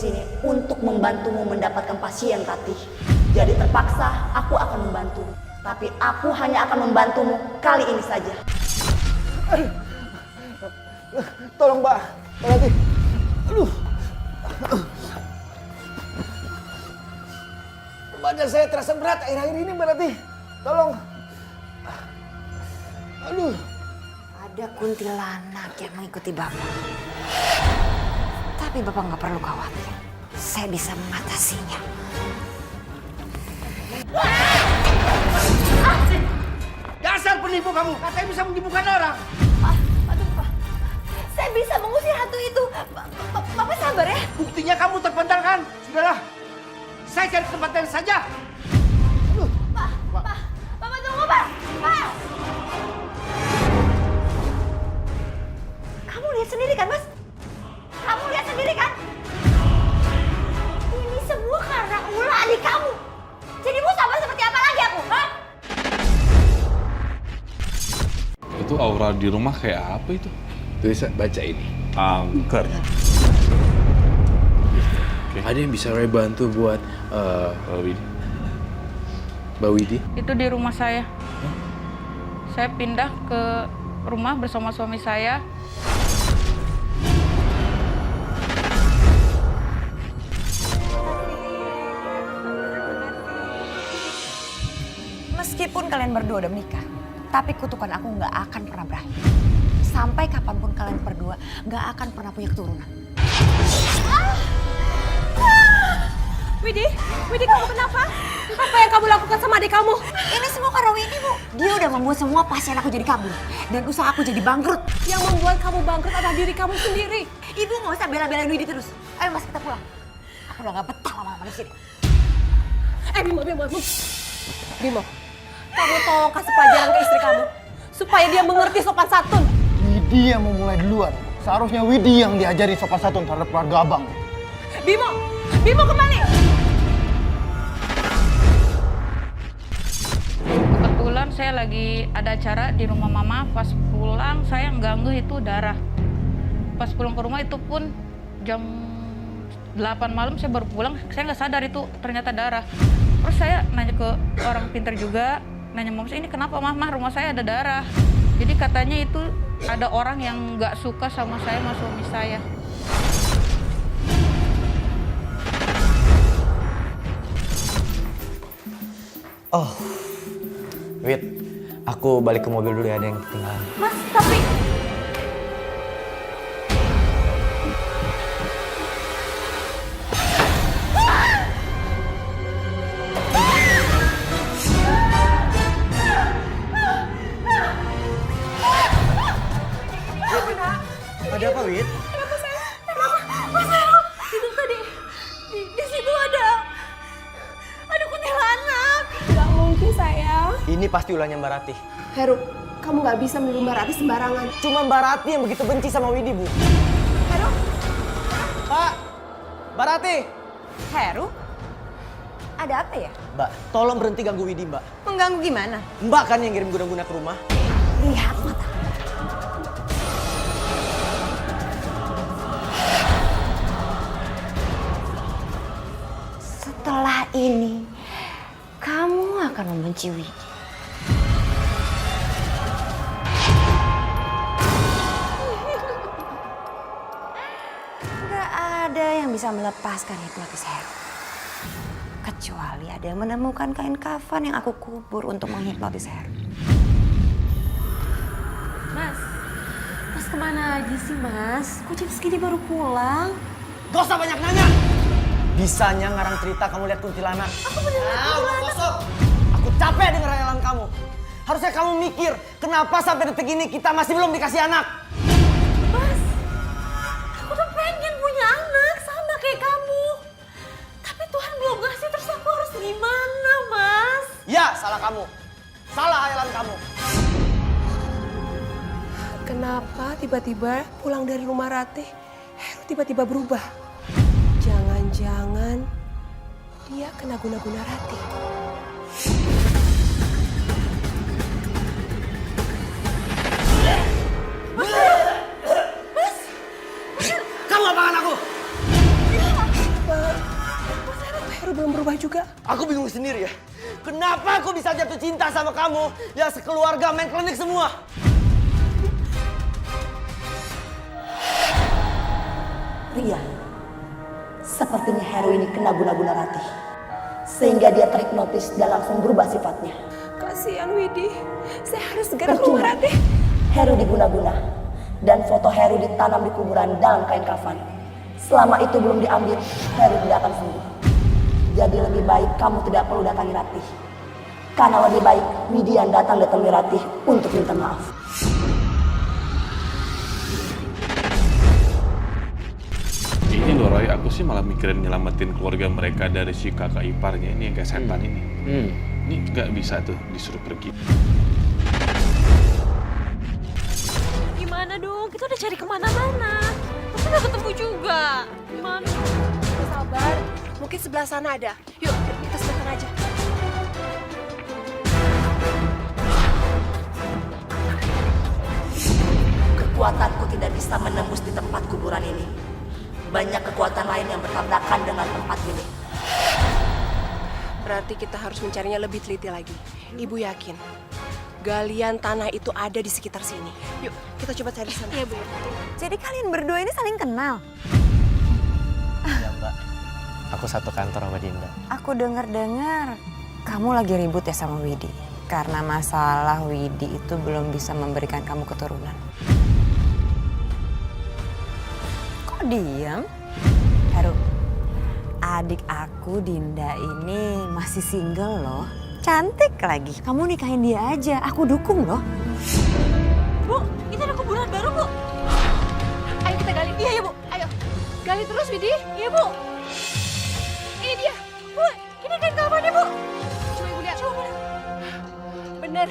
sini untuk membantumu mendapatkan pasien, Ratih. Jadi terpaksa aku akan membantu. Tapi aku hanya akan membantumu kali ini saja. Tolong Mbak, Ratih. Aduh. Badan saya terasa berat akhir-akhir ini Mbak Ratih. Tolong. Aduh. Ada kuntilanak yang mengikuti Bapak. Tapi Bapak nggak perlu khawatir. Saya bisa mengatasinya. Dasar penipu kamu, katanya bisa menyembuhkan orang. Aduh, Pak. Saya bisa mengusir hantu itu. Bapak sabar ya. Buktinya kamu terpental kan? Sudahlah, saya cari tempat lain saja. Aduh. Pak, Bapak tunggu, Pak. Pak. Kamu lihat sendiri kan, Mas? Kamu lihat sendiri kan? Ini semua karena ulah adik kamu. Jadi mau sama seperti apa lagi aku, ha? Itu aura di rumah kayak apa itu? Tulisan baca ini. Angker. Ada yang bisa Ray bantu buat Widi. Mbak Widi? Itu di rumah saya. Saya pindah ke rumah bersama suami saya. Meskipun kalian berdua udah menikah, tapi kutukan aku nggak akan pernah berakhir. Sampai kapanpun kalian berdua nggak akan pernah punya keturunan. Widi kamu kenapa? Apa yang kamu lakukan sama adik kamu? Ini semua karena Widi, Bu. Dia udah membuat semua pasien aku jadi kabur. Dan usaha aku jadi bangkrut. Yang membuat kamu bangkrut adalah diri kamu sendiri. Ibu nggak usah bela-belain Widi terus. Ayo Mas, kita pulang. Aku udah nggak betah lama-lama di sini. Bimo, kamu tolong kasih pelajaran ke istri kamu. Supaya dia mengerti sopan santun. Widi yang memulai duluan. Seharusnya Widi yang diajari sopan santun terhadap keluarga abang. Bimo kembali. Kebetulan saya lagi ada acara di rumah mama. Pas pulang saya ganggu itu darah. Pas pulang ke rumah itu pun jam 8 malam saya baru pulang. Saya nggak sadar itu ternyata darah. Terus saya nanya ke orang pintar juga. Nanya mama saya, ini kenapa mama rumah saya ada darah. Jadi katanya itu ada orang yang nggak suka sama saya sama suami saya. Oh, Wit, aku balik ke mobil dulu ya, ada yang ketinggalan. Mas, tapi... Ada apa, Wit? Mas Heru, itu tadi di situ ada kuntilanak. Gak mungkin sayang. Ini pasti ulahnya Mbak Ratih. Heru, kamu gak bisa menuduh Mbak Ratih sembarangan. Cuma Mbak Ratih yang begitu benci sama Widi, Bu. Heru, Pak, Mbak Ratih. Heru? Ada apa ya? Mbak, tolong berhenti ganggu Widi, Mbak. Mengganggu gimana? Mbak kan yang ngirim guna-guna ke rumah. Lihat mata. Setelah ini, kamu akan membenci Widi. Gak ada yang bisa melepaskan hipnotis Heru. Kecuali ada yang menemukan kain kafan yang aku kubur untuk menghipnotis Heru. Mas kemana aja sih mas? Kok jam segini baru pulang? Gak usah banyak nanya. Bisanya ngarang cerita kamu lihat kuntilanak. Aku beneran kuntilanak. Aku capek denger hayalan kamu. Harusnya kamu mikir, kenapa sampai detik ini kita masih belum dikasih anak? Mas, aku tuh pengen punya anak sama kayak kamu. Tapi Tuhan belum ngasih, terus aku harus gimana, Mas? Ya, salah kamu. Salah hayalan kamu. Kenapa tiba-tiba pulang dari rumah Ratih, Heru tiba-tiba berubah? Jangan-jangan dia kena guna-guna Ratih. Kamu apakan aku? sendiri ya. Kenapa aku bisa jatuh cinta sama kamu? Ya sekeluarga main klinik semua. Ria, sepertinya Heru ini kena guna-guna Ratih. Sehingga dia terhipnotis dan langsung berubah sifatnya. Kasihan Widi, saya harus segera Percuma, keluar Ratih. Heru diguna-guna. Dan foto Heru ditanam di kuburan dalam kain kafan. Selama itu belum diambil, Heru tidak akan sembuh. Jadi lebih baik kamu tidak perlu datangi Ratih. Karena lebih baik Widian datang datangi Ratih untuk minta maaf. Ini loh Roy, aku sih malah mikirin nyelamatin keluarga mereka dari si kakak iparnya ini yang kayak setan ini. Ini nggak bisa tuh disuruh pergi. Gimana dong? Kita udah cari kemana-mana. Tapi nggak ketemu juga. Gimana? Sabar, mungkin sebelah sana ada. Yuk, kita sebelah sana aja. Kekuatanku tidak bisa menembus di tempat kuburan ini. Banyak kekuatan lain yang bertabrakan dengan tempat ini. Berarti kita harus mencarinya lebih teliti lagi. Ibu yakin galian tanah itu ada di sekitar sini. Yuk, kita coba cari sana. Iya, Bu. Jadi kalian berdua ini saling kenal? Iya Mbak, aku satu kantor sama Dinda. Aku dengar-dengar kamu lagi ribut ya sama Widi. Karena masalah Widi itu belum bisa memberikan kamu keturunan. Kok diam? Heru, adik aku Dinda ini masih single loh. Cantik lagi. Kamu nikahin dia aja, aku dukung loh. Bu, ini ada kuburan baru, Bu. Ayo kita gali. Iya, Bu. Ayo. Gali terus, Widi. Iya, Bu. Ini dia. Bu, ini kan kamarnya, Bu. Coba Ibu lihat. Coba. Bener.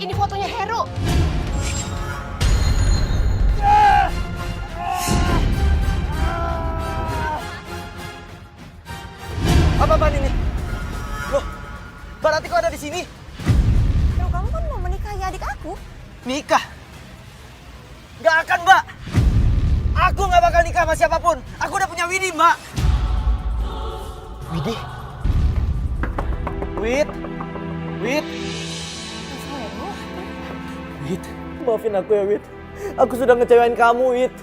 Ini fotonya Heru. Apa-apaan ini? Loh, Mbak Ratih kok ada di sini? Heru, kamu kan mau menikahi adik aku. Nikah? Gak akan, Mbak. Aku gak bakal nikah sama siapapun. Aku udah punya Widi, Mbak. Widi? Wid? Wid? Wid, maafin aku ya, Wid. Aku sudah ngecewain kamu, Wid.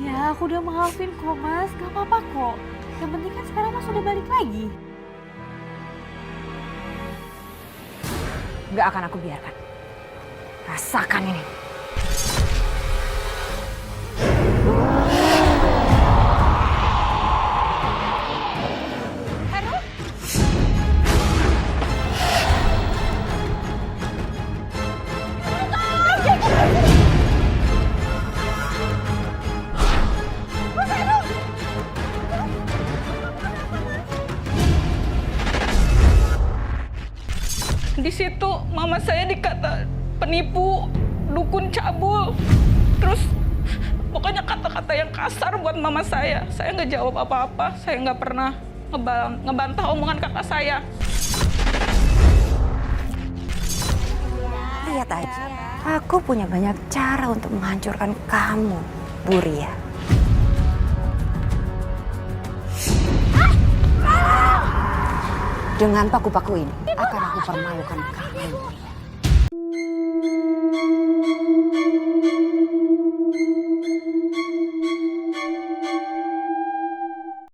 Iya, aku udah maafin kok, Mas. Gak apa-apa kok. Yang penting kan sekarang Mas udah balik lagi. Gak akan aku biarkan. Rasakan ini. Di situ mama saya dikata penipu, dukun cabul. Terus pokoknya kata-kata yang kasar buat mama saya. Saya nggak jawab apa-apa, saya nggak pernah ngebantah omongan kakak saya. Lihat aja, aku punya banyak cara untuk menghancurkan kamu, Bu Ria. Dengan paku-paku ini akan aku permalukan kamu.